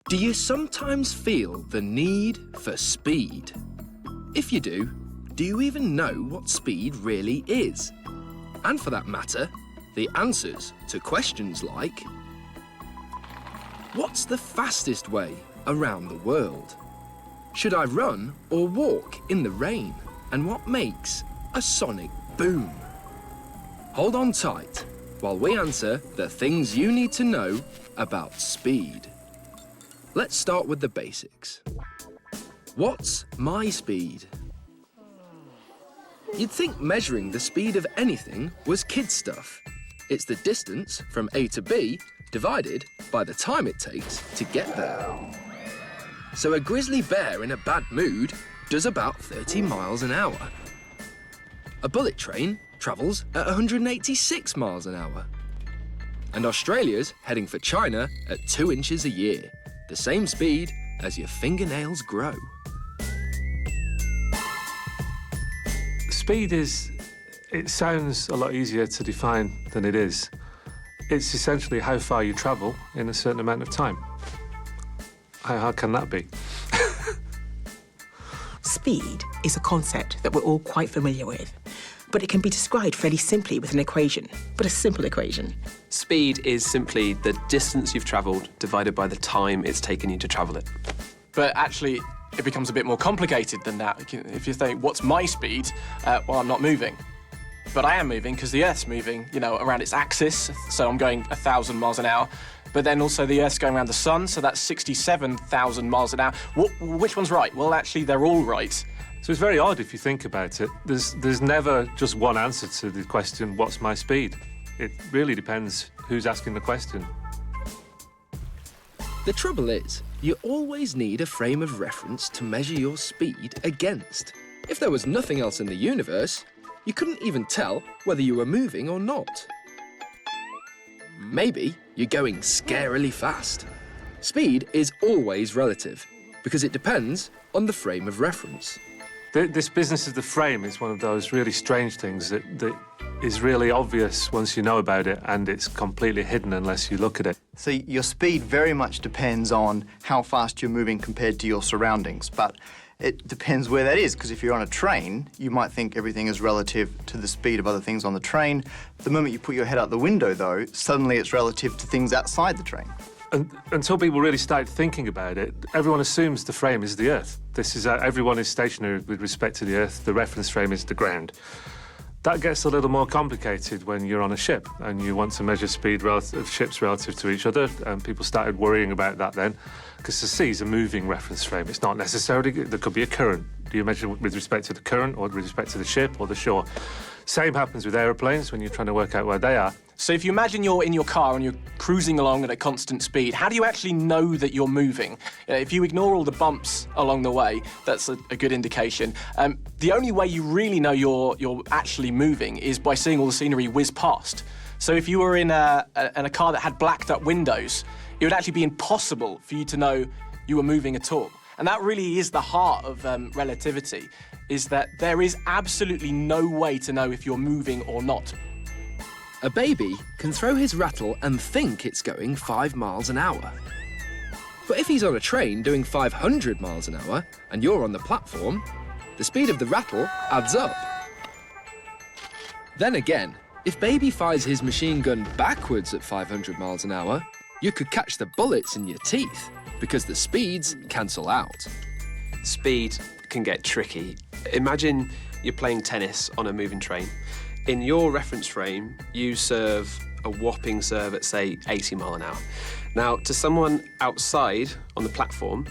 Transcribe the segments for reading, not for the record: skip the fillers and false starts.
Do you sometimes feel the need for speed? If you do you even know what speed really is? And for that matter, the answers to questions like, what's the fastest way around the world? Should I run or walk in the rain? And what makes a sonic boom? Hold on tight while we answer the things you need to know about speed. Let's start with the basics. What's my speed? You'd think measuring the speed of anything was kid stuff. It's the distance from A to B divided by the time it takes to get there. So a grizzly bear in a bad mood does about 30 miles an hour. A bullet train travels at 186 miles an hour. And Australia's heading for China at 2 inches a year, the same speed as your fingernails grow. Speed it sounds a lot easier to define than it is. It's essentially how far you travel in a certain amount of time. How can that be? Speed is a concept that we're all quite familiar with, but it can be described fairly simply with an equation, but a simple equation. Speed is simply the distance you've travelled divided by the time it's taken you to travel it. But actually, it becomes a bit more complicated than that. If you think, what's my speed? Well, I'm not moving. But I am moving because the Earth's moving, around its axis, so I'm going 1,000 miles an hour. But then also the Earth's going around the sun, so that's 67,000 miles an hour. Which one's right? Well, actually, they're all right. So it's very odd if you think about it. There's never just one answer to the question, what's my speed? It really depends who's asking the question. The trouble is, you always need a frame of reference to measure your speed against. If there was nothing else in the universe, you couldn't even tell whether you were moving or not. Maybe you're going scarily fast. Speed is always relative, because it depends on the frame of reference. This business of the frame is one of those really strange things that is really obvious once you know about it, and it's completely hidden unless you look at it. So your speed very much depends on how fast you're moving compared to your surroundings, but it depends where that is, because if you're on a train, you might think everything is relative to the speed of other things on the train. The moment you put your head out the window, though, suddenly it's relative to things outside the train. Until people really start thinking about it, everyone assumes the frame is the Earth. Everyone is stationary with respect to the Earth. The reference frame is the ground. That gets a little more complicated when you're on a ship and you want to measure speed of ships relative to each other, and people started worrying about that then, because the sea is a moving reference frame. It's not necessarily, there could be a current. Do you measure with respect to the current or with respect to the ship or the shore? Same happens with aeroplanes when you're trying to work out where they are. So if you imagine you're in your car and you're cruising along at a constant speed, how do you actually know that you're moving? If you ignore all the bumps along the way, that's a good indication. The only way you really know you're actually moving is by seeing all the scenery whiz past. So if you were in a car that had blacked up windows, it would actually be impossible for you to know you were moving at all. And that really is the heart of relativity, is that there is absolutely no way to know if you're moving or not. A baby can throw his rattle and think it's going 5 miles an hour. But if he's on a train doing 500 miles an hour and you're on the platform, the speed of the rattle adds up. Then again, if baby fires his machine gun backwards at 500 miles an hour, you could catch the bullets in your teeth because the speeds cancel out. Speed can get tricky. Imagine you're playing tennis on a moving train. In your reference frame, you serve a whopping serve at, say, 80 mile an hour. Now, to someone outside on the platform,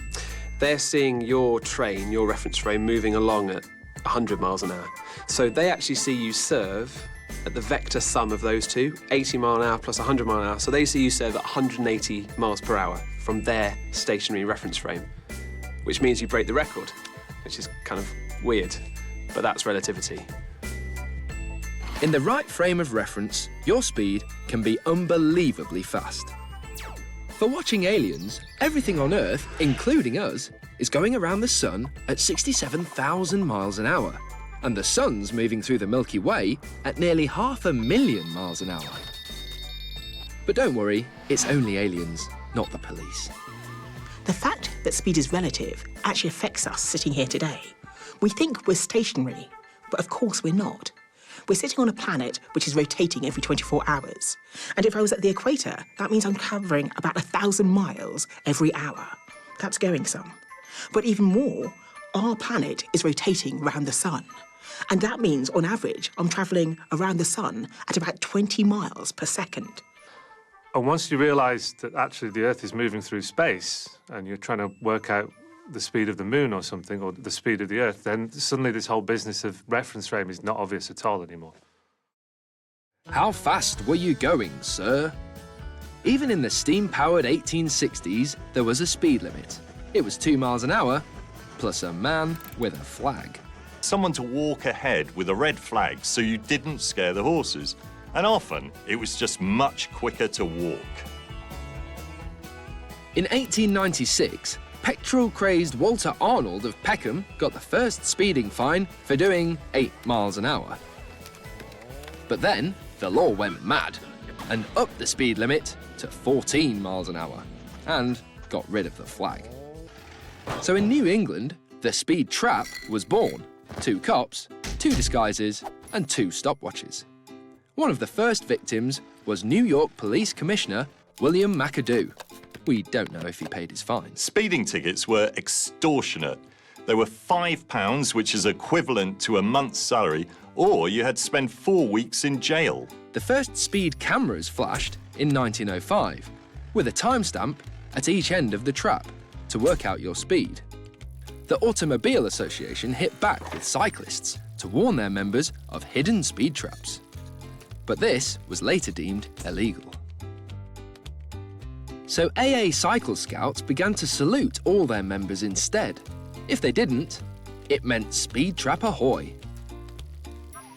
they're seeing your train, your reference frame, moving along at 100 miles an hour. So they actually see you serve at the vector sum of those two, 80 mile an hour plus 100 mile an hour. So they see you serve at 180 miles per hour from their stationary reference frame, which means you break the record, which is kind of weird, but that's relativity. In the right frame of reference, your speed can be unbelievably fast. For watching aliens, everything on Earth, including us, is going around the sun at 67,000 miles an hour, and the sun's moving through the Milky Way at nearly 500,000 miles an hour. But don't worry, it's only aliens, not the police. The fact that speed is relative actually affects us sitting here today. We think we're stationary, but of course we're not. We're sitting on a planet which is rotating every 24 hours. And if I was at the equator, that means I'm covering about 1,000 miles every hour. That's going some. But even more, our planet is rotating around the sun. And that means, on average, I'm travelling around the sun at about 20 miles per second. And once you realise that actually the Earth is moving through space and you're trying to work out the speed of the moon or something, or the speed of the Earth, then suddenly this whole business of reference frame is not obvious at all anymore. How fast were you going, sir? Even in the steam-powered 1860s, there was a speed limit. It was 2 miles an hour, plus a man with a flag. Someone to walk ahead with a red flag so you didn't scare the horses. And often, it was just much quicker to walk. In 1896, petrol-crazed Walter Arnold of Peckham got the first speeding fine for doing 8 miles an hour. But then, the law went mad and upped the speed limit to 14 miles an hour and got rid of the flag. So in New England, the speed trap was born. 2 cops, 2 disguises, and 2 stopwatches. One of the first victims was New York Police Commissioner William McAdoo. We don't know if he paid his fines. Speeding tickets were extortionate. They were £5, which is equivalent to a month's salary, or you had to spend 4 weeks in jail. The first speed cameras flashed in 1905, with a timestamp at each end of the trap to work out your speed. The Automobile Association hit back with cyclists to warn their members of hidden speed traps. But this was later deemed illegal. So AA Cycle Scouts began to salute all their members instead. If they didn't, it meant speed trap ahoy.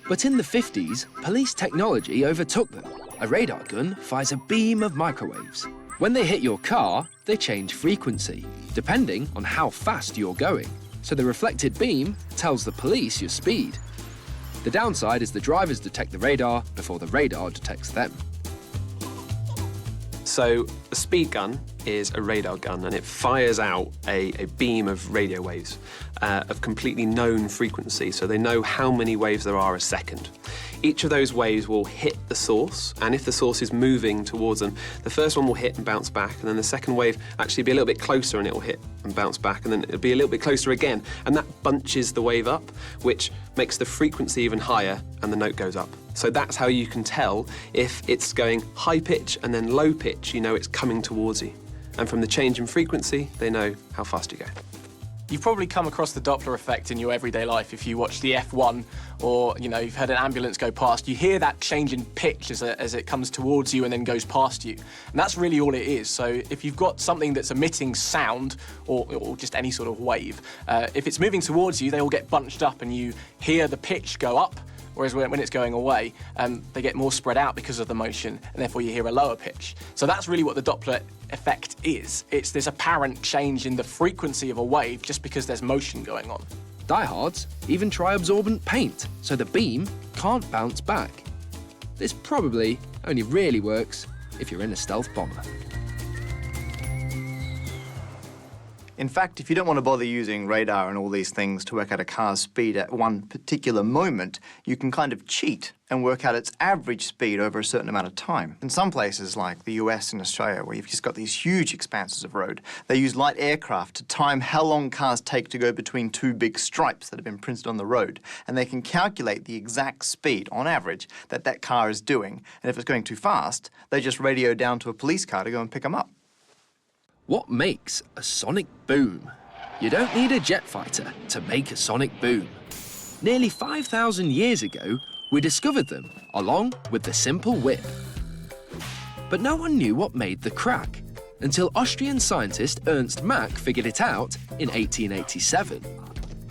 But in the 50s, police technology overtook them. A radar gun fires a beam of microwaves. When they hit your car, they change frequency, depending on how fast you're going. So the reflected beam tells the police your speed. The downside is the drivers detect the radar before the radar detects them. So a speed gun is a radar gun, and it fires out a beam of radio waves of completely known frequency, so they know how many waves there are a second. Each of those waves will hit the source, and if the source is moving towards them, the first one will hit and bounce back, and then the second wave actually be a little bit closer and it will hit and bounce back, and then it'll be a little bit closer again, and that bunches the wave up, which makes the frequency even higher and the note goes up. So that's how you can tell if it's going high pitch and then low pitch, you know it's coming towards you. And from the change in frequency, they know how fast you go. You've probably come across the Doppler effect in your everyday life if you watch the F1 or, you've had an ambulance go past. You hear that change in pitch as it comes towards you and then goes past you. And that's really all it is. So if you've got something that's emitting sound or just any sort of wave, if it's moving towards you, they all get bunched up and you hear the pitch go up. Whereas when it's going away, they get more spread out because of the motion, and therefore you hear a lower pitch. So that's really what the Doppler effect is. It's this apparent change in the frequency of a wave just because there's motion going on. Diehards even try absorbent paint, so the beam can't bounce back. This probably only really works if you're in a stealth bomber. In fact, if you don't want to bother using radar and all these things to work out a car's speed at one particular moment, you can kind of cheat and work out its average speed over a certain amount of time. In some places, like the US and Australia, where you've just got these huge expanses of road, they use light aircraft to time how long cars take to go between 2 big stripes that have been printed on the road. And they can calculate the exact speed, on average, that car is doing. And if it's going too fast, they just radio down to a police car to go and pick them up. What makes a sonic boom? You don't need a jet fighter to make a sonic boom. Nearly 5,000 years ago, we discovered them, along with the simple whip. But no one knew what made the crack, until Austrian scientist Ernst Mach figured it out in 1887.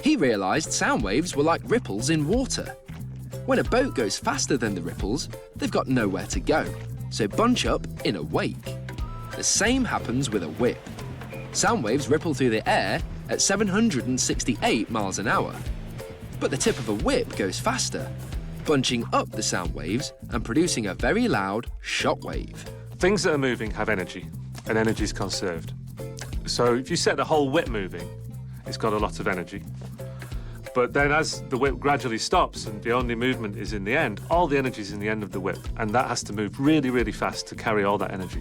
He realised sound waves were like ripples in water. When a boat goes faster than the ripples, they've got nowhere to go, so bunch up in a wake. The same happens with a whip. Sound waves ripple through the air at 768 miles an hour. But the tip of a whip goes faster, bunching up the sound waves and producing a very loud shock wave. Things that are moving have energy. and energy is conserved. So if you set the whole whip moving, it's got a lot of energy. But then as the whip gradually stops and the only movement is in the end, all the energy is in the end of the whip, and that has to move really, really fast to carry all that energy.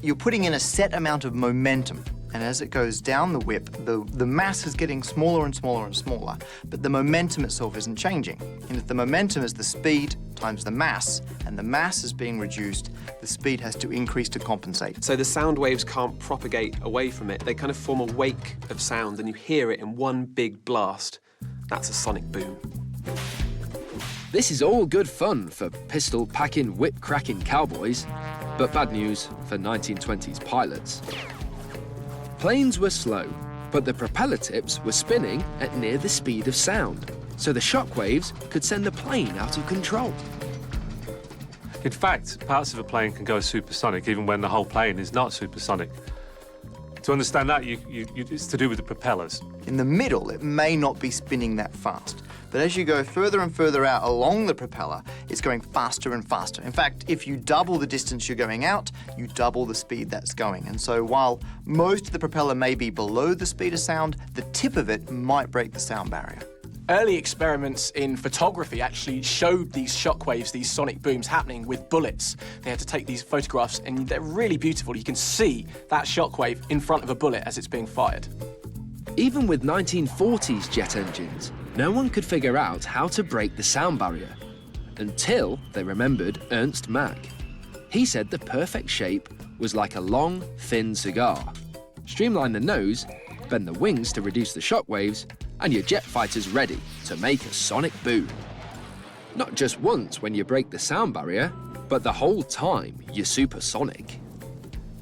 You're putting in a set amount of momentum, and as it goes down the whip, the mass is getting smaller and smaller and smaller, but the momentum itself isn't changing. And if the momentum is the speed times the mass, and the mass is being reduced, the speed has to increase to compensate. So the sound waves can't propagate away from it. They kind of form a wake of sound, and you hear it in one big blast. That's a sonic boom. This is all good fun for pistol-packing, whip-cracking cowboys, but bad news for 1920s pilots. Planes were slow, but the propeller tips were spinning at near the speed of sound, so the shock waves could send the plane out of control. In fact, parts of a plane can go supersonic even when the whole plane is not supersonic. To understand that, it's to do with the propellers. In the middle, it may not be spinning that fast, but as you go further and further out along the propeller, it's going faster and faster. In fact, if you double the distance you're going out, you double the speed that's going. And so while most of the propeller may be below the speed of sound, the tip of it might break the sound barrier. Early experiments in photography actually showed these shockwaves, these sonic booms happening with bullets. They had to take these photographs, and they're really beautiful. You can see that shockwave in front of a bullet as it's being fired. Even with 1940s jet engines, no one could figure out how to break the sound barrier until they remembered Ernst Mach. He said the perfect shape was like a long, thin cigar. Streamline the nose, bend the wings to reduce the shock waves, and your jet fighter's ready to make a sonic boom. Not just once when you break the sound barrier, but the whole time you're supersonic.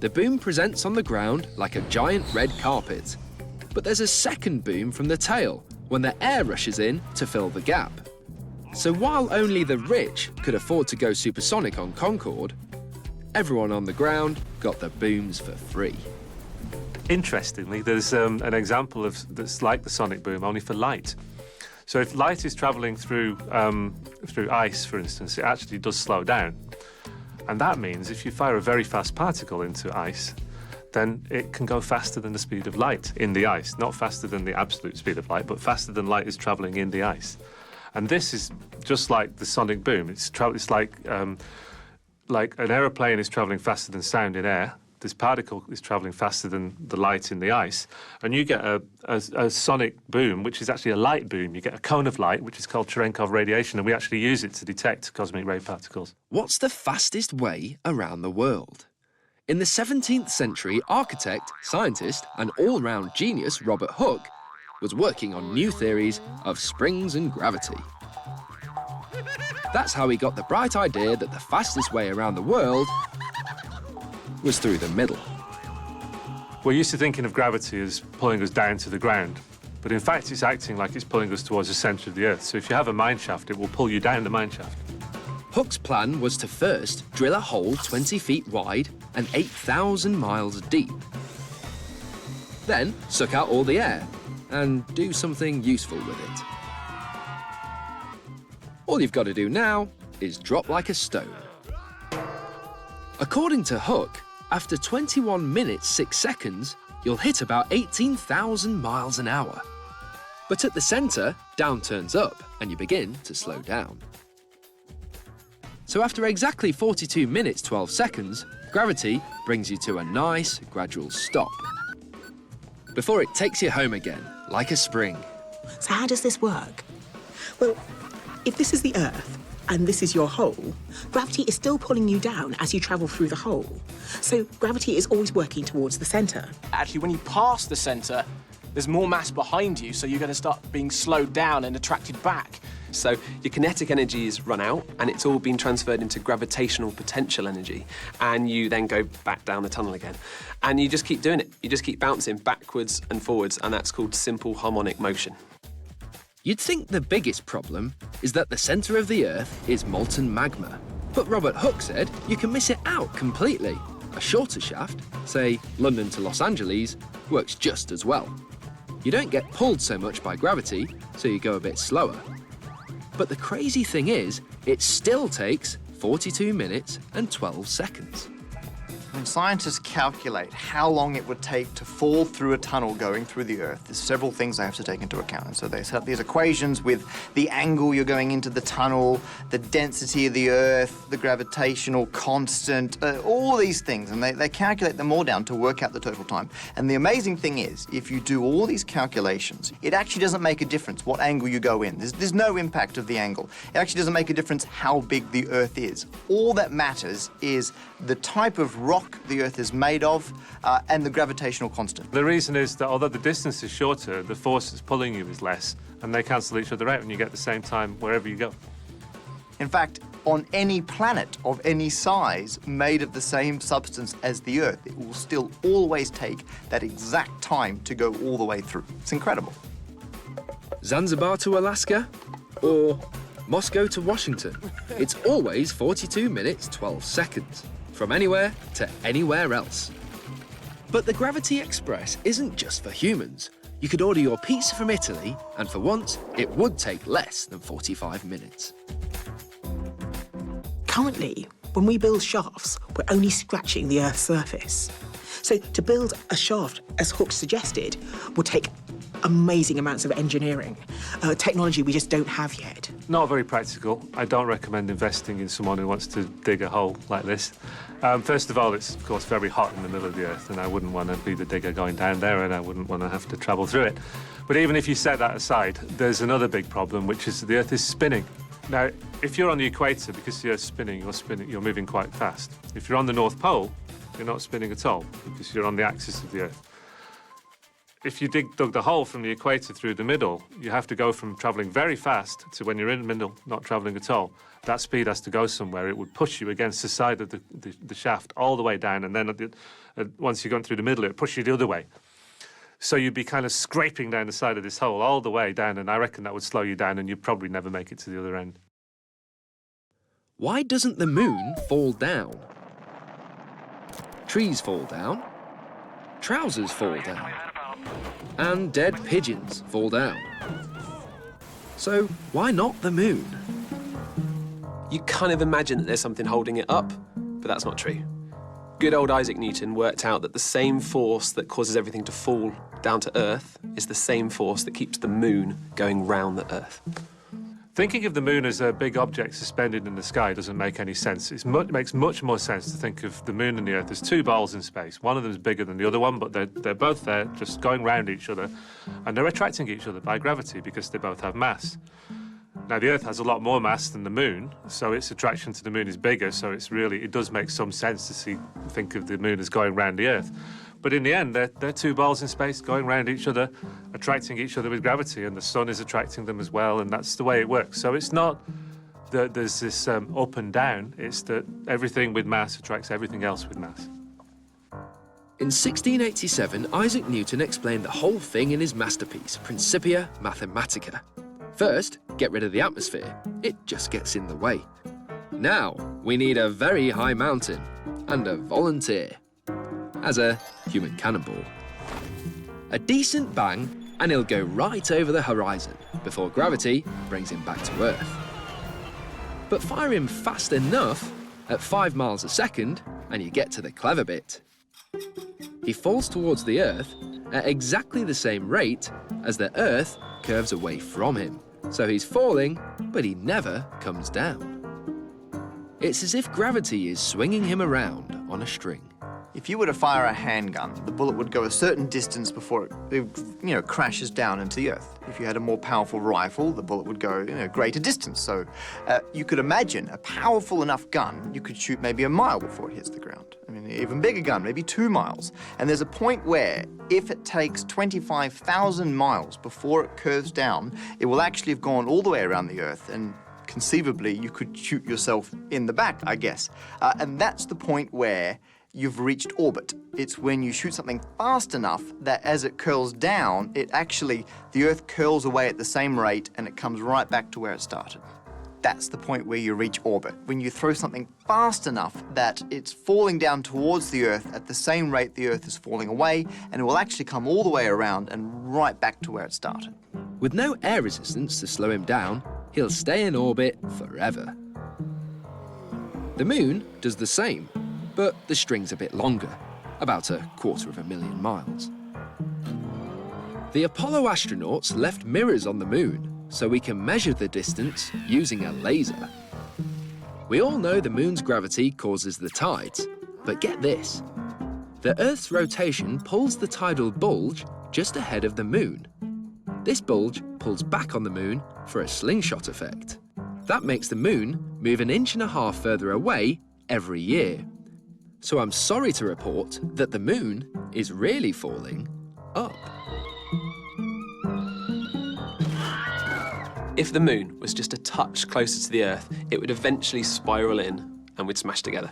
The boom presents on the ground like a giant red carpet, but there's a second boom from the tail when the air rushes in to fill the gap. So while only the rich could afford to go supersonic on Concorde, everyone on the ground got the booms for free. Interestingly, there's an example that's like the sonic boom, only for light. So if light is travelling through ice, for instance, it actually does slow down. And that means if you fire a very fast particle into ice, then it can go faster than the speed of light in the ice. Not faster than the absolute speed of light, but faster than light is travelling in the ice. And this is just like the sonic boom. It's like an aeroplane is travelling faster than sound in air. This particle is travelling faster than the light in the ice, and you get a sonic boom, which is actually a light boom. You get a cone of light, which is called Cherenkov radiation, and we actually use it to detect cosmic ray particles. What's the fastest way around the world? In the 17th century, architect, scientist, and all-round genius Robert Hooke was working on new theories of springs and gravity. That's how he got the bright idea that the fastest way around the world was through the middle. We're used to thinking of gravity as pulling us down to the ground, but in fact it's acting like it's pulling us towards the centre of the Earth. So if you have a mine shaft, it will pull you down the mine shaft. Hooke's plan was to first drill a hole 20 feet wide and 8,000 miles deep. Then suck out all the air and do something useful with it. All you've got to do now is drop like a stone. According to Hooke, after 21 minutes 6 seconds, you'll hit about 18,000 miles an hour. But at the centre, down turns up and you begin to slow down. So after exactly 42 minutes 12 seconds, gravity brings you to a nice, gradual stop before it takes you home again, like a spring. So how does this work? Well, if this is the Earth and this is your hole, gravity is still pulling you down as you travel through the hole. So gravity is always working towards the centre. Actually, when you pass the centre, there's more mass behind you, so you're going to start being slowed down and attracted back. So your kinetic energy is run out, and it's all been transferred into gravitational potential energy, and you then go back down the tunnel again. And you just keep doing it. You just keep bouncing backwards and forwards, and that's called simple harmonic motion. You'd think the biggest problem is that the centre of the Earth is molten magma. But Robert Hooke said you can miss it out completely. A shorter shaft, say London to Los Angeles, works just as well. You don't get pulled so much by gravity, so you go a bit slower. But the crazy thing is, it still takes 42 minutes and 12 seconds. when scientists calculate how long it would take to fall through a tunnel going through the Earth, there's several things they have to take into account. And so they set up these equations with the angle you're going into the tunnel, the density of the Earth, the gravitational constant, all these things. And they calculate them all down to work out the total time. And the amazing thing is, if you do all these calculations, it actually doesn't make a difference what angle you go in. There's no impact of the angle. It actually doesn't make a difference how big the Earth is. All that matters is the type of rock the Earth is made of and the gravitational constant. The reason is that although the distance is shorter, the force that's pulling you is less, and they cancel each other out, and you get the same time wherever you go. In fact, on any planet of any size made of the same substance as the Earth, it will still always take that exact time to go all the way through. It's incredible. Zanzibar to Alaska, or Moscow to Washington. It's always 42 minutes, 12 seconds, from anywhere to anywhere else. But the Gravity Express isn't just for humans. You could order your pizza from Italy, and for once, it would take less than 45 minutes. Currently, when we build shafts, we're only scratching the Earth's surface. So to build a shaft, as Hook suggested, will take amazing amounts of engineering, technology we just don't have yet. Not very practical. I don't recommend investing in someone who wants to dig a hole like this. First of all, it's, of course, very hot in the middle of the Earth, and I wouldn't want to be the digger going down there, and I wouldn't want to have to travel through it. But even if you set that aside, there's another big problem, which is the Earth is spinning. Now, if you're on the equator, because the Earth's spinning, you're moving quite fast. If you're on the North Pole, you're not spinning at all, because you're on the axis of the Earth. If you dug the hole from the equator through the middle, you have to go from travelling very fast to when you're in the middle, not travelling at all. That speed has to go somewhere. It would push you against the side of the shaft all the way down, and then once you've gone through the middle, it would push you the other way. So you'd be kind of scraping down the side of this hole all the way down, and I reckon that would slow you down, and you'd probably never make it to the other end. Why doesn't the moon fall down? Trees fall down. Trousers fall down. And dead pigeons fall down. So why not the moon? You kind of imagine that there's something holding it up, but that's not true. Good old Isaac Newton worked out that the same force that causes everything to fall down to Earth is the same force that keeps the moon going round the Earth. Thinking of the moon as a big object suspended in the sky doesn't make any sense. It makes much more sense to think of the moon and the Earth as two balls in space. One of them is bigger than the other one, but they're both there, just going round each other, and they're attracting each other by gravity because they both have mass. Now, the Earth has a lot more mass than the moon, so its attraction to the moon is bigger, so it does make some sense to think of the moon as going round the Earth. But in the end, they're two balls in space going round each other, attracting each other with gravity, and the sun is attracting them as well, and that's the way it works. So it's not that there's this up and down, it's that everything with mass attracts everything else with mass. In 1687, Isaac Newton explained the whole thing in his masterpiece, Principia Mathematica. First, get rid of the atmosphere. It just gets in the way. Now, we need a very high mountain and a volunteer as a human cannonball. A decent bang, and he'll go right over the horizon before gravity brings him back to Earth. But fire him fast enough, at 5 miles a second, and you get to the clever bit. He falls towards the Earth at exactly the same rate as the Earth curves away from him. So he's falling, but he never comes down. It's as if gravity is swinging him around on a string. If you were to fire a handgun, the bullet would go a certain distance before it crashes down into the Earth. If you had a more powerful rifle, the bullet would go a greater distance. So you could imagine a powerful enough gun, you could shoot maybe a mile before it hits the ground. I mean, an even bigger gun, maybe 2 miles. And there's a point where, if it takes 25,000 miles before it curves down, it will actually have gone all the way around the Earth, and conceivably you could shoot yourself in the back, I guess. And that's the point where you've reached orbit. It's when you shoot something fast enough that as it curls down, the Earth curls away at the same rate and it comes right back to where it started. That's the point where you reach orbit. When you throw something fast enough that it's falling down towards the Earth at the same rate the Earth is falling away, and it will actually come all the way around and right back to where it started. With no air resistance to slow him down, he'll stay in orbit forever. The moon does the same. but the string's a bit longer, about 250,000 miles. The Apollo astronauts left mirrors on the moon so we can measure the distance using a laser. We all know the moon's gravity causes the tides, but get this. The Earth's rotation pulls the tidal bulge just ahead of the moon. This bulge pulls back on the moon for a slingshot effect. That makes the moon move 1.5 inches further away every year. So I'm sorry to report that the moon is really falling up. If the moon was just a touch closer to the Earth, it would eventually spiral in and we'd smash together.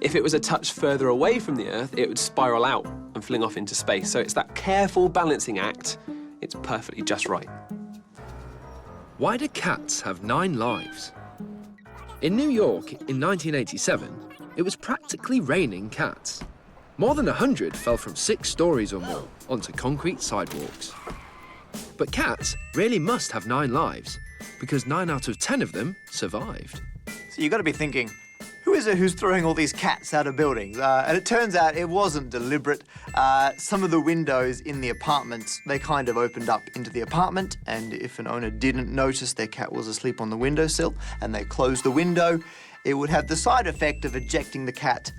If it was a touch further away from the Earth, it would spiral out and fling off into space. So it's that careful balancing act. It's perfectly just right. Why do cats have 9 lives? In New York in 1987, it was practically raining cats. More than 100 fell from 6 stories or more onto concrete sidewalks. But cats really must have 9 lives, because 9 out of 10 of them survived. So you've got to be thinking, who is it who's throwing all these cats out of buildings? And it turns out it wasn't deliberate. Some of the windows in the apartments, they kind of opened up into the apartment, and if an owner didn't notice their cat was asleep on the windowsill and they closed the window, it would have the side effect of ejecting the cat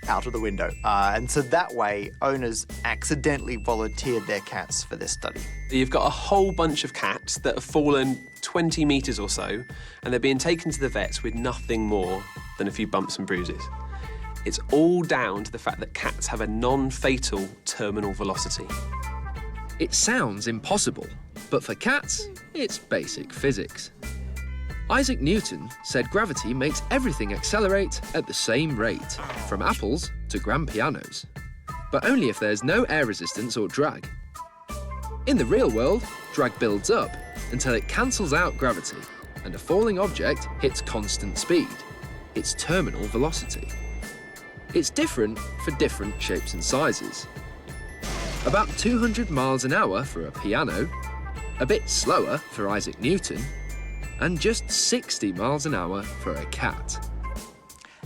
out of the window. And so that way, owners accidentally volunteered their cats for this study. You've got a whole bunch of cats that have fallen 20 metres or so, and they're being taken to the vets with nothing more than a few bumps and bruises. It's all down to the fact that cats have a non-fatal terminal velocity. It sounds impossible, but for cats, it's basic physics. Isaac Newton said gravity makes everything accelerate at the same rate, from apples to grand pianos, but only if there's no air resistance or drag. In the real world, drag builds up until it cancels out gravity and a falling object hits constant speed, its terminal velocity. It's different for different shapes and sizes. About 200 miles an hour for a piano, a bit slower for Isaac Newton, and just 60 miles an hour for a cat.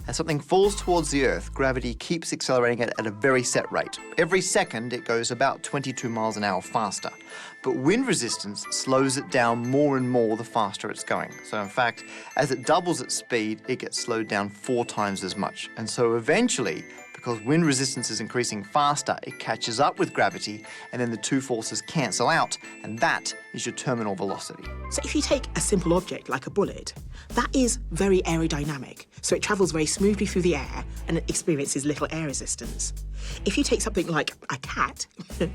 As something falls towards the Earth, gravity keeps accelerating it at a very set rate. Every second, it goes about 22 miles an hour faster. But wind resistance slows it down more and more the faster it's going. So in fact, as it doubles its speed, it gets slowed down 4 times as much. And so eventually, because wind resistance is increasing faster, it catches up with gravity, and then the two forces cancel out, and that is your terminal velocity. So if you take a simple object like a bullet, that is very aerodynamic, so it travels very smoothly through the air and it experiences little air resistance. If you take something like a cat, it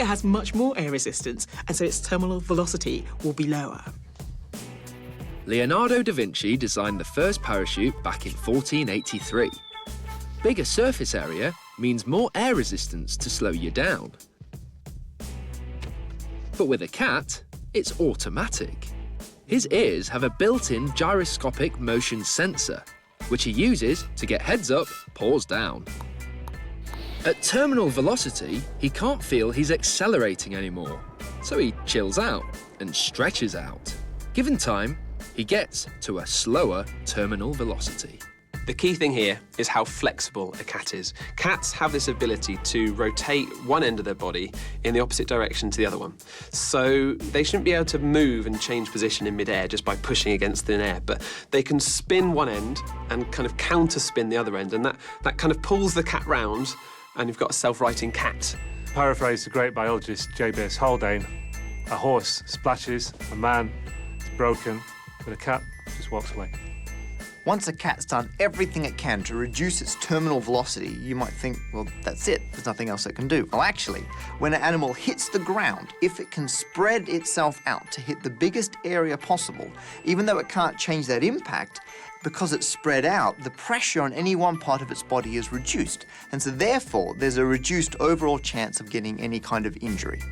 has much more air resistance, and so its terminal velocity will be lower. Leonardo da Vinci designed the first parachute back in 1483. Bigger surface area means more air resistance to slow you down. But with a cat, it's automatic. His ears have a built-in gyroscopic motion sensor, which he uses to get heads up, paws down. At terminal velocity, he can't feel he's accelerating anymore, so he chills out and stretches out. Given time, he gets to a slower terminal velocity. The key thing here is how flexible a cat is. Cats have this ability to rotate one end of their body in the opposite direction to the other one. So they shouldn't be able to move and change position in midair just by pushing against thin air, but they can spin one end and kind of counter-spin the other end, and that kind of pulls the cat round, and you've got a self-righting cat. Paraphrase the great biologist J.B.S. Haldane, a horse splashes, a man is broken, but a cat just walks away. Once a cat's done everything it can to reduce its terminal velocity, you might think, well, that's it. There's nothing else it can do. Well, actually, when an animal hits the ground, if it can spread itself out to hit the biggest area possible, even though it can't change that impact, because it's spread out, the pressure on any one part of its body is reduced. And so therefore, there's a reduced overall chance of getting any kind of injury.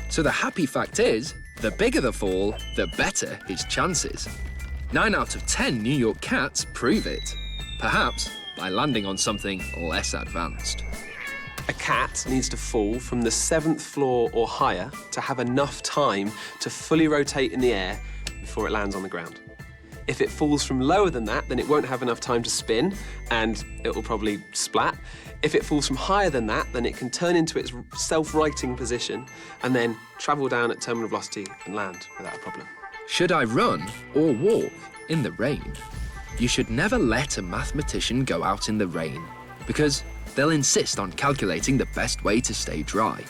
So the happy fact is, the bigger the fall, the better his chances. 9 out of 10 New York cats prove it, perhaps by landing on something less advanced. A cat needs to fall from the 7th floor or higher to have enough time to fully rotate in the air before it lands on the ground. If it falls from lower than that, then it won't have enough time to spin and it will probably splat. If it falls from higher than that, then it can turn into its self-righting position and then travel down at terminal velocity and land without a problem. Should I run or walk in the rain? You should never let a mathematician go out in the rain because they'll insist on calculating the best way to stay dry.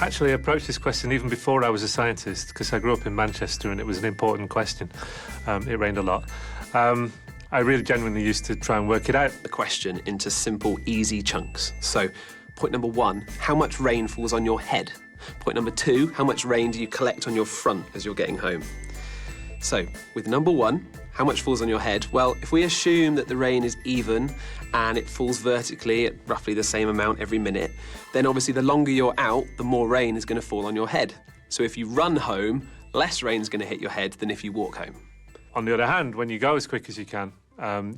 Actually, I approached this question even before I was a scientist, because I grew up in Manchester and it was an important question. It rained a lot. I really genuinely used to try and work it out. The question into simple, easy chunks. So, point number 1, how much rain falls on your head? Point number 2, how much rain do you collect on your front as you're getting home? So, with number 1, how much falls on your head? Well, if we assume that the rain is even and it falls vertically at roughly the same amount every minute, then obviously the longer you're out, the more rain is going to fall on your head. So if you run home, less rain is going to hit your head than if you walk home. On the other hand, when you go as quick as you can,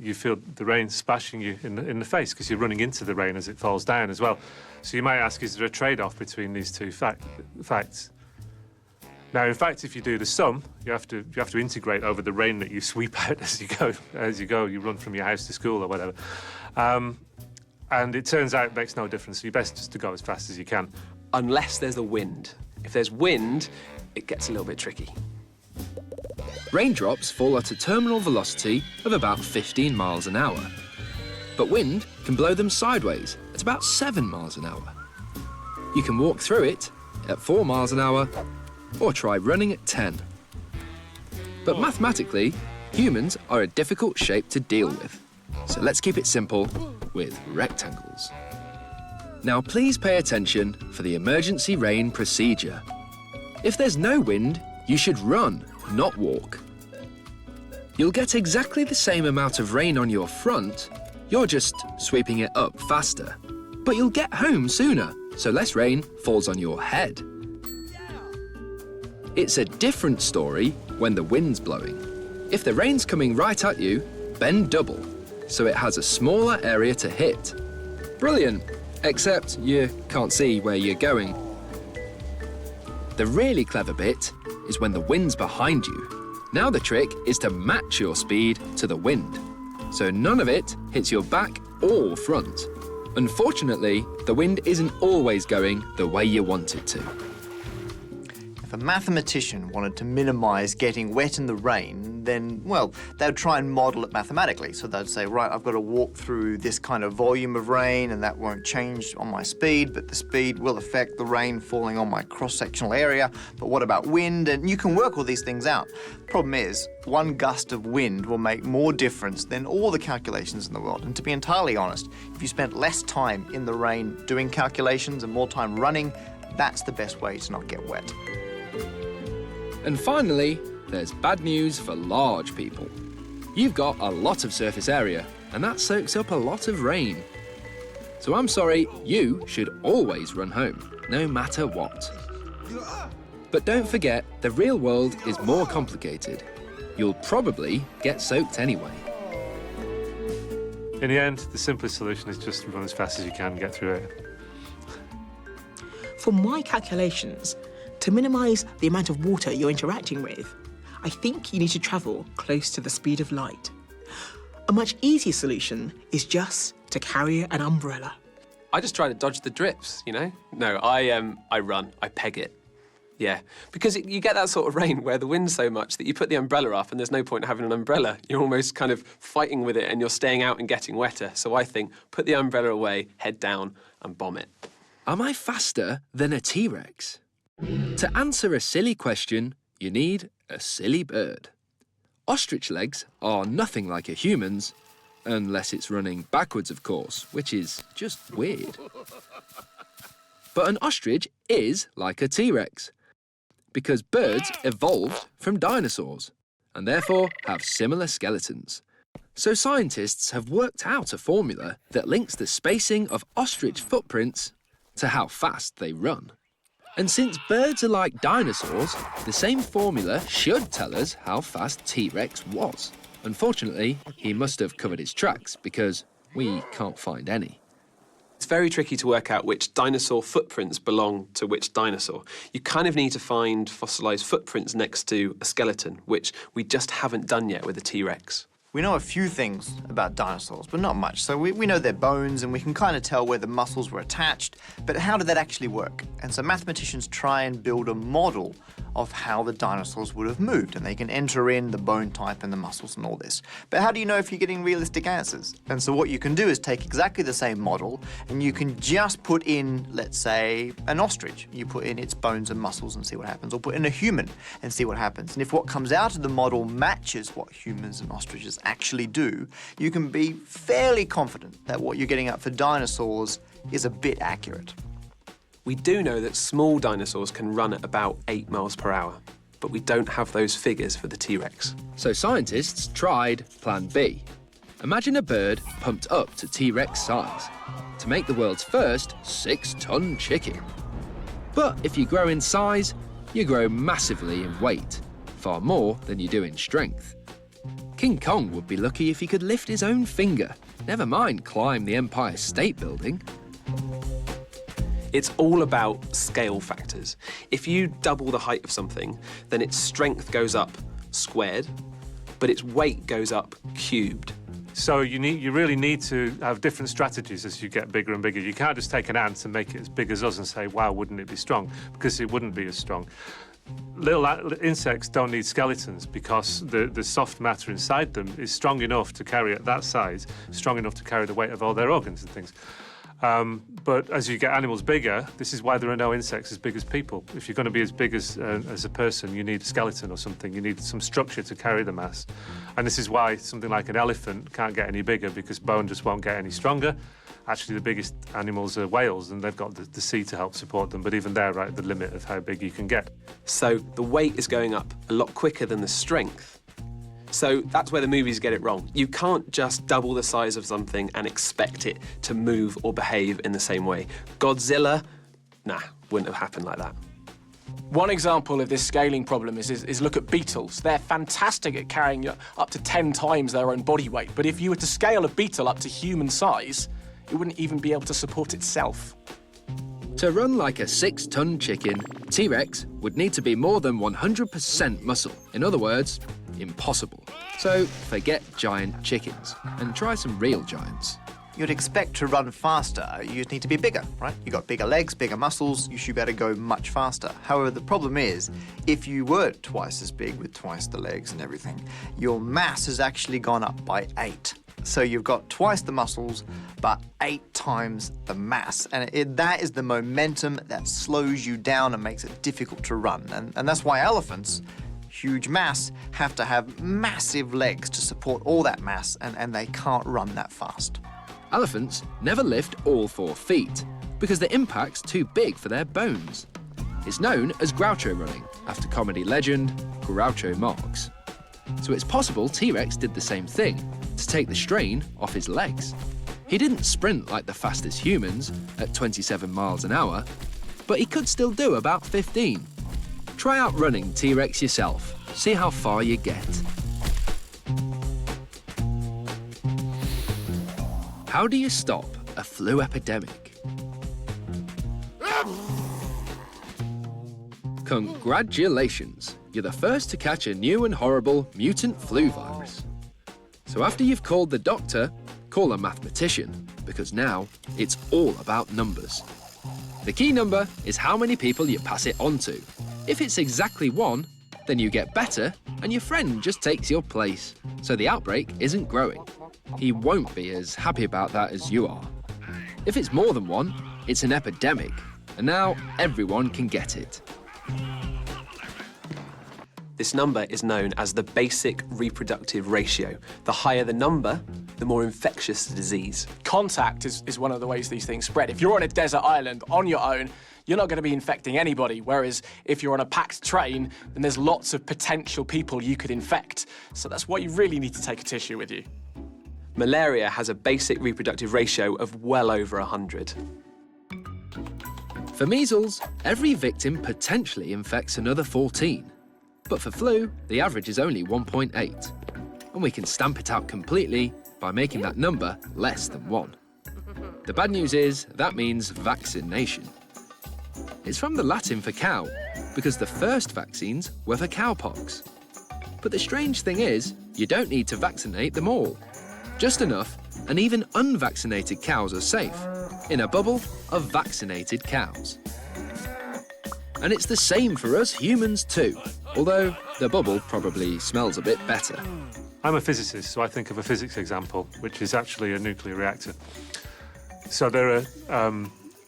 you feel the rain splashing you in the face because you're running into the rain as it falls down as well. So you might ask, is there a trade-off between these two facts? Now, in fact, if you do the sum, you have to integrate over the rain that you sweep out as you go. As you go, you run from your house to school or whatever. And it turns out it makes no difference. So you're best just to go as fast as you can. Unless there's a wind. If there's wind, it gets a little bit tricky. Raindrops fall at a terminal velocity of about 15 miles an hour. But wind can blow them sideways at about 7 miles an hour. You can walk through it at 4 miles an hour or try running at 10. But mathematically, humans are a difficult shape to deal with. So let's keep it simple with rectangles. Now please pay attention for the emergency rain procedure. If there's no wind, you should run, not walk. You'll get exactly the same amount of rain on your front, you're just sweeping it up faster. But you'll get home sooner, so less rain falls on your head. It's a different story when the wind's blowing. If the rain's coming right at you, bend double, so it has a smaller area to hit. Brilliant, except you can't see where you're going. The really clever bit is when the wind's behind you. Now the trick is to match your speed to the wind, so none of it hits your back or front. Unfortunately, the wind isn't always going the way you want it to. If a mathematician wanted to minimise getting wet in the rain, then, well, they'd try and model it mathematically. So they'd say, right, I've got to walk through this kind of volume of rain and that won't change on my speed, but the speed will affect the rain falling on my cross-sectional area. But what about wind? And you can work all these things out. Problem is, one gust of wind will make more difference than all the calculations in the world. And to be entirely honest, if you spent less time in the rain doing calculations and more time running, that's the best way to not get wet. And finally, there's bad news for large people. You've got a lot of surface area, and that soaks up a lot of rain. So I'm sorry, you should always run home, no matter what. But don't forget, the real world is more complicated. You'll probably get soaked anyway. In the end, the simplest solution is just run as fast as you can and get through it. From my calculations, to minimise the amount of water you're interacting with, I think you need to travel close to the speed of light. A much easier solution is just to carry an umbrella. I just try to dodge the drips, you know? No, I run, I peg it. Yeah, because you get that sort of rain where the wind's so much that you put the umbrella up and there's no point in having an umbrella. You're almost kind of fighting with it and you're staying out and getting wetter. So I think, put the umbrella away, head down and bomb it. Am I faster than a T-Rex? To answer a silly question, you need a silly bird. Ostrich legs are nothing like a human's, unless it's running backwards, of course, which is just weird. But an ostrich is like a T-Rex, because birds evolved from dinosaurs, and therefore have similar skeletons. So scientists have worked out a formula that links the spacing of ostrich footprints to how fast they run. And since birds are like dinosaurs, the same formula should tell us how fast T-Rex was. Unfortunately, he must have covered his tracks because we can't find any. very tricky to work out which dinosaur footprints belong to which dinosaur. You kind of need to find fossilised footprints next to a skeleton, which we just haven't done yet with the T-Rex. We know a few things about dinosaurs, but not much. So we know their bones, and we can kind of tell where the muscles were attached, but how did that actually work? And so mathematicians try and build a model of how the dinosaurs would have moved, and they can enter in the bone type and the muscles and all this. But how do you know if you're getting realistic answers? And so what you can do is take exactly the same model, and you can just put in, let's say, an ostrich. You put in its bones and muscles and see what happens, or put in a human and see what happens. And if what comes out of the model matches what humans and ostriches actually do, you can be fairly confident that what you're getting out for dinosaurs is a bit accurate. We do know that small dinosaurs can run at about 8 miles per hour, but we don't have those figures for the T-Rex. So scientists tried Plan B. Imagine a bird pumped up to T-Rex size to make the world's first 6-ton chicken. But if you grow in size, you grow massively in weight, far more than you do in strength. King Kong would be lucky if he could lift his own finger, never mind climb the Empire State Building. It's all about scale factors. If you double the height of something, then its strength goes up squared, but its weight goes up cubed. So you really need to have different strategies as you get bigger and bigger. You can't just take an ant and make it as big as us and say, wow, wouldn't it be strong? Because it wouldn't be as strong. Little insects don't need skeletons because the soft matter inside them is strong enough to carry at that size, strong enough to carry the weight of all their organs and things. But as you get animals bigger, this is why there are no insects as big as people. If you're going to be as big as a person, you need a skeleton or something. You need some structure to carry the mass. And this is why something like an elephant can't get any bigger, because bone just won't get any stronger. Actually, the biggest animals are whales, and they've got the sea to help support them. But even they're right at the limit of how big you can get. So the weight is going up a lot quicker than the strength. So that's where the movies get it wrong. You can't just double the size of something and expect it to move or behave in the same way. Godzilla, nah, wouldn't have happened like that. One example of this scaling problem is look at beetles. They're fantastic at carrying up to 10 times their own body weight, but if you were to scale a beetle up to human size, it wouldn't even be able to support itself. To run like a 6-ton chicken, T-Rex would need to be more than 100% muscle. In other words, impossible. So forget giant chickens and try some real giants. You'd expect to run faster, you need to be bigger, right? You've got bigger legs, bigger muscles, you should be able to go much faster. However, the problem is, if you were twice as big with twice the legs and everything, your mass has actually gone up by 8. So you've got twice the muscles, but 8 times the mass. And that is the momentum that slows you down and makes it difficult to run. And that's why elephants, huge mass, have to have massive legs to support all that mass, and they can't run that fast. Elephants never lift all 4 feet because the impact's too big for their bones. It's known as Groucho running, after comedy legend Groucho Marx. So it's possible T-Rex did the same thing, to take the strain off his legs. He didn't sprint like the fastest humans at 27 miles an hour, but he could still do about 15. Try out running T-Rex yourself, see how far you get. How do you stop a flu epidemic? Congratulations! You're the first to catch a new and horrible mutant flu virus. So after you've called the doctor, call a mathematician, because now it's all about numbers. The key number is how many people you pass it on to. If it's exactly 1, then you get better and your friend just takes your place, so the outbreak isn't growing. He won't be as happy about that as you are. If it's more than 1, it's an epidemic, and now everyone can get it. This number is known as the basic reproductive ratio. The higher the number, the more infectious the disease. Contact is one of the ways these things spread. If you're on a desert island on your own, you're not going to be infecting anybody, whereas if you're on a packed train, then there's lots of potential people you could infect. So that's why you really need to take a tissue with you. Malaria has a basic reproductive ratio of well over 100. For measles, every victim potentially infects another 14. But for flu, the average is only 1.8. And we can stamp it out completely by making that number less than 1. The bad news is that means vaccination. It's from the Latin for cow, because the first vaccines were for cowpox. But the strange thing is, you don't need to vaccinate them all. Just enough, and even unvaccinated cows are safe, in a bubble of vaccinated cows. And it's the same for us humans too, although the bubble probably smells a bit better. I'm a physicist, so I think of a physics example, which is actually a nuclear reactor. So there are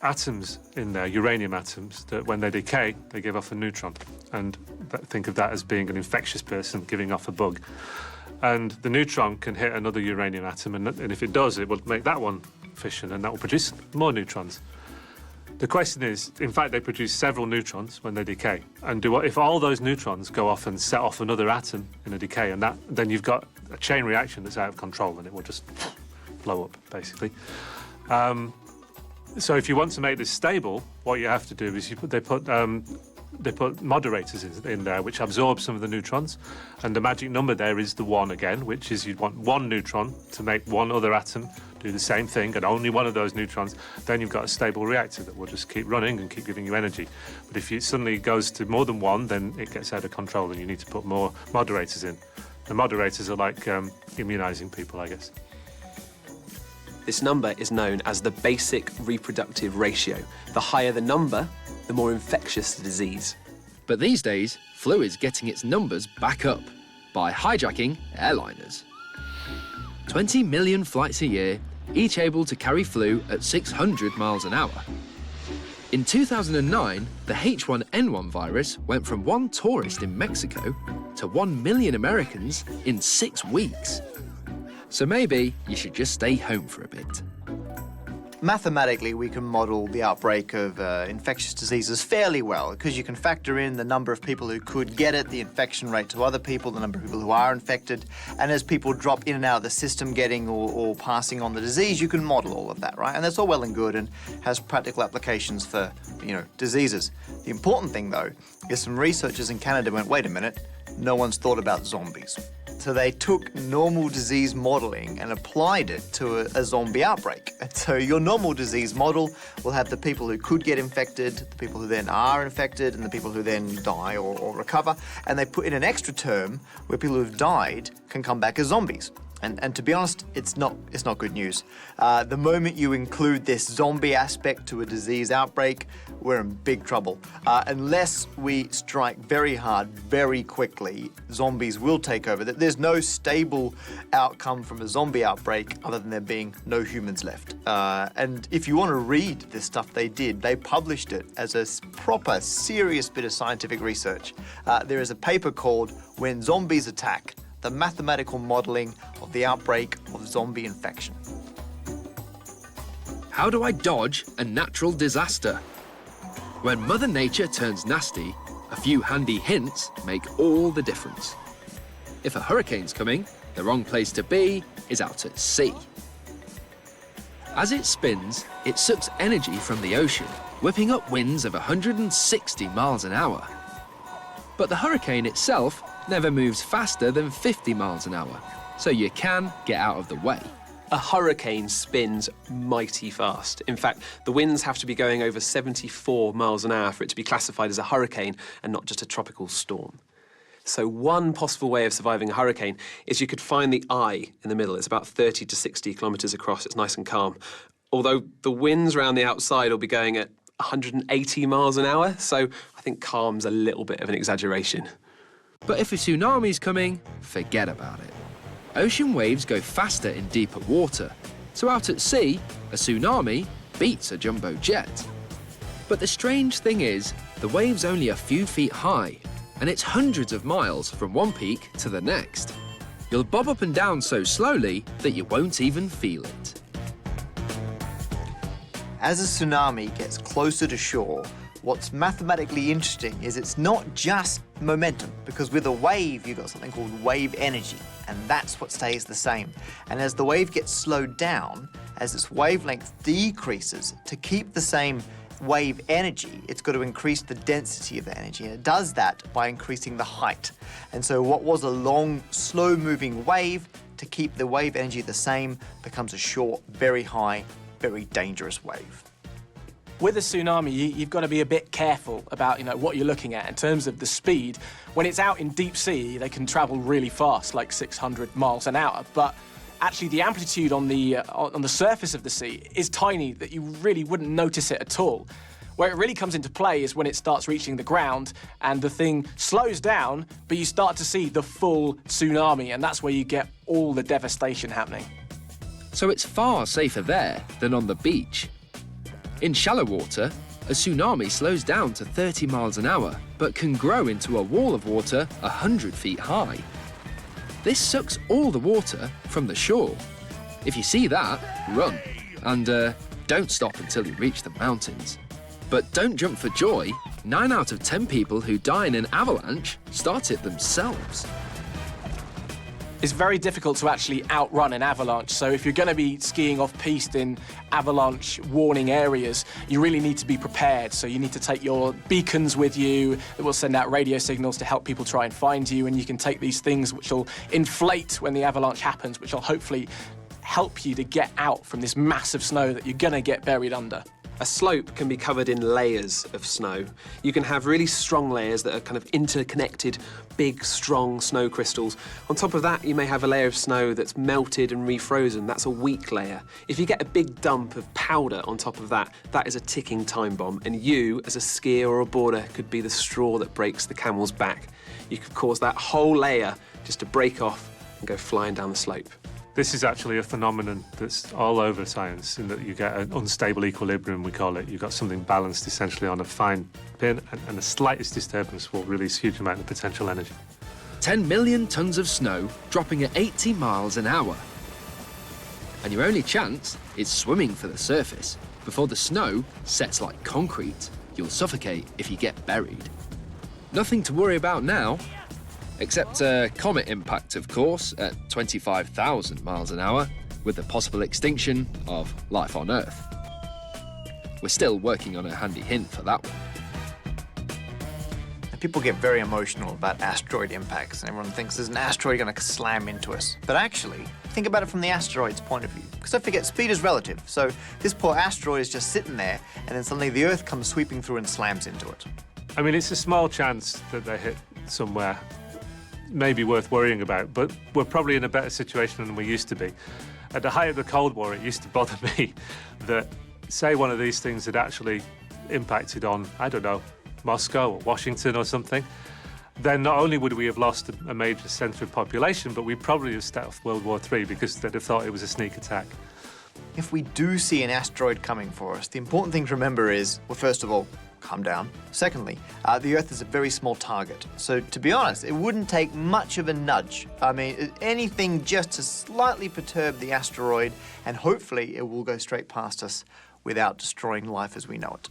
atoms in there, uranium atoms, that when they decay, they give off a neutron. And think of that as being an infectious person giving off a bug. And the neutron can hit another uranium atom, and if it does, it will make that one fission, and that will produce more neutrons. The question is, in fact, they produce several neutrons when they decay. And if all those neutrons go off and set off another atom in a decay, and then you've got a chain reaction that's out of control, and it will just blow up, basically. So if you want to make this stable, what you have to do is they put moderators in there which absorb some of the neutrons, and the magic number there is the 1 again, which is you'd want 1 neutron to make one other atom do the same thing, and only one of those neutrons. Then you've got a stable reactor that will just keep running and keep giving you energy. But if it suddenly goes to more than 1, then it gets out of control and you need to put more moderators in. The moderators are like immunising people, I guess. This number is known as the basic reproductive ratio. The higher the number, the more infectious the disease. But these days, flu is getting its numbers back up by hijacking airliners. 20 million flights a year, each able to carry flu at 600 miles an hour. In 2009, the H1N1 virus went from 1 tourist in Mexico to 1 million Americans in 6 weeks. So maybe you should just stay home for a bit. Mathematically, we can model the outbreak of infectious diseases fairly well, because you can factor in the number of people who could get it, the infection rate to other people, the number of people who are infected, and as people drop in and out of the system getting or passing on the disease, you can model all of that, right? And that's all well and good and has practical applications for, diseases. The important thing, though, is some researchers in Canada went, wait a minute, no one's thought about zombies. So they took normal disease modelling and applied it to a zombie outbreak. And so your normal disease model will have the people who could get infected, the people who then are infected, and the people who then die or recover. And they put in an extra term where people who've died can come back as zombies. And to be honest, it's not good news. The moment you include this zombie aspect to a disease outbreak, we're in big trouble. Unless we strike very hard, very quickly, zombies will take over. There's no stable outcome from a zombie outbreak other than there being no humans left. And if you want to read this stuff they did, they published it as a proper, serious bit of scientific research. There is a paper called When Zombies Attack, the mathematical modelling of the outbreak of zombie infection. How do I dodge a natural disaster? When Mother Nature turns nasty, a few handy hints make all the difference. If a hurricane's coming, the wrong place to be is out at sea. As it spins, it sucks energy from the ocean, whipping up winds of 160 miles an hour. But the hurricane itself never moves faster than 50 miles an hour, so you can get out of the way. A hurricane spins mighty fast. In fact, the winds have to be going over 74 miles an hour for it to be classified as a hurricane and not just a tropical storm. So one possible way of surviving a hurricane is you could find the eye in the middle. It's about 30 to 60 kilometres across. It's nice and calm. Although the winds around the outside will be going at 180 miles an hour, so I think calm's a little bit of an exaggeration. But if a tsunami's coming, forget about it. Ocean waves go faster in deeper water, so out at sea, a tsunami beats a jumbo jet. But the strange thing is, the wave's only a few feet high, and it's hundreds of miles from one peak to the next. You'll bob up and down so slowly that you won't even feel it. As a tsunami gets closer to shore, what's mathematically interesting is it's not just momentum, because with a wave, you've got something called wave energy, and that's what stays the same. And as the wave gets slowed down, as its wavelength decreases, to keep the same wave energy, it's got to increase the density of the energy, and it does that by increasing the height. And so what was a long, slow-moving wave, to keep the wave energy the same, becomes a short, very high very dangerous wave. With a tsunami, you've got to be a bit careful about what you're looking at in terms of the speed. When it's out in deep sea, they can travel really fast, like 600 miles an hour. But actually, the amplitude on the surface of the sea is tiny, that you really wouldn't notice it at all. Where it really comes into play is when it starts reaching the ground and the thing slows down, but you start to see the full tsunami, and that's where you get all the devastation happening. So it's far safer there than on the beach. In shallow water, a tsunami slows down to 30 miles an hour, but can grow into a wall of water 100 feet high. This sucks all the water from the shore. If you see that, run. And don't stop until you reach the mountains. But don't jump for joy. 9 out of 10 people who die in an avalanche start it themselves. It's very difficult to actually outrun an avalanche, so if you're going to be skiing off-piste in avalanche warning areas, you really need to be prepared. So you need to take your beacons with you that will send out radio signals to help people try and find you, and you can take these things which will inflate when the avalanche happens, which will hopefully help you to get out from this massive snow that you're going to get buried under. A slope can be covered in layers of snow. You can have really strong layers that are kind of interconnected, big, strong snow crystals. On top of that, you may have a layer of snow that's melted and refrozen. That's a weak layer. If you get a big dump of powder on top of that, that is a ticking time bomb. And you, as a skier or a boarder, could be the straw that breaks the camel's back. You could cause that whole layer just to break off and go flying down the slope. This is actually a phenomenon that's all over science, in that you get an unstable equilibrium, we call it. You've got something balanced essentially on a fine pin, and the slightest disturbance will release a huge amount of potential energy. 10 million tons of snow dropping at 80 miles an hour. And your only chance is swimming for the surface. Before the snow sets like concrete, you'll suffocate if you get buried. Nothing to worry about now. Except a comet impact, of course, at 25,000 miles an hour, with the possible extinction of life on Earth. We're still working on a handy hint for that one. People get very emotional about asteroid impacts, and everyone thinks there's an asteroid going to slam into us. But actually, think about it from the asteroid's point of view. Because don't forget, speed is relative. So this poor asteroid is just sitting there, and then suddenly the Earth comes sweeping through and slams into it. I mean, it's a small chance that they hit somewhere maybe worth worrying about, but we're probably in a better situation than we used to be. At the height of the Cold War, it used to bother me that, say, one of these things had actually impacted on, I don't know, Moscow or Washington or something, then not only would we have lost a major centre of population, but we'd probably have started World War III because they'd have thought it was a sneak attack. If we do see an asteroid coming for us, the important thing to remember is, well, first of all, calm down. Secondly, the Earth is a very small target. So, to be honest, it wouldn't take much of a nudge. I mean, anything just to slightly perturb the asteroid, and hopefully it will go straight past us without destroying life as we know it.